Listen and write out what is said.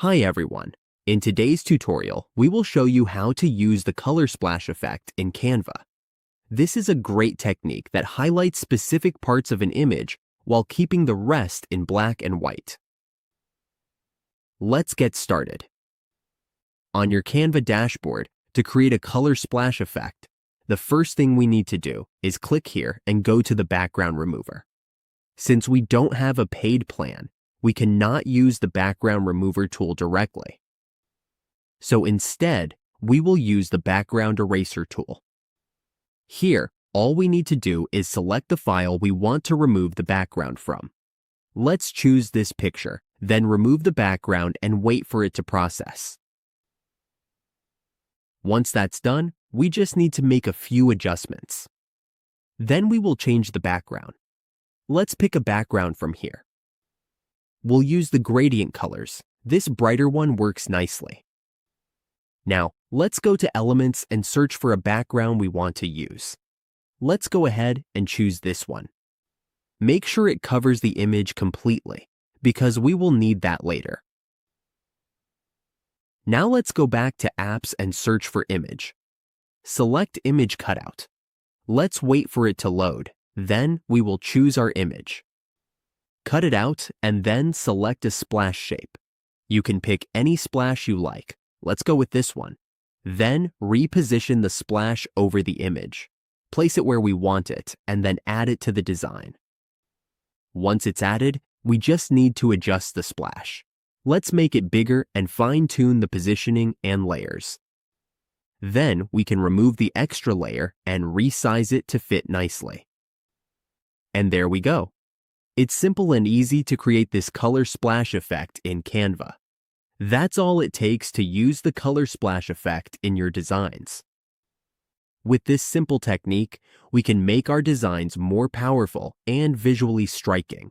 Hi everyone. In today's tutorial, we will show you how to use the color splash effect in Canva. This is a great technique that highlights specific parts of an image while keeping the rest in black and white. Let's get started. On your Canva dashboard, to create a color splash effect, the first thing we need to do is click here and go to the background remover. Since we don't have a paid plan, we cannot use the background remover tool directly. So instead, we will use the background eraser tool. Here, all we need to do is select the file we want to remove the background from. Let's choose this picture, then remove the background and wait for it to process. Once that's done, we just need to make a few adjustments. Then we will change the background. Let's pick a background from here. We'll use the gradient colors. This brighter one works nicely. Now, let's go to Elements and search for a background we want to use. Let's go ahead and choose this one. Make sure it covers the image completely, because we will need that later. Now let's go back to Apps and search for Image. Select Image Cutout. Let's wait for it to load. Then we will choose our image. Cut it out and then select a splash shape. You can pick any splash you like. Let's go with this one. Then reposition the splash over the image. Place it where we want it and then add it to the design. Once it's added, we just need to adjust the splash. Let's make it bigger and fine-tune the positioning and layers. Then we can remove the extra layer and resize it to fit nicely. And there we go. It's simple and easy to create this color splash effect in Canva. That's all it takes to use the color splash effect in your designs. With this simple technique, we can make our designs more powerful and visually striking.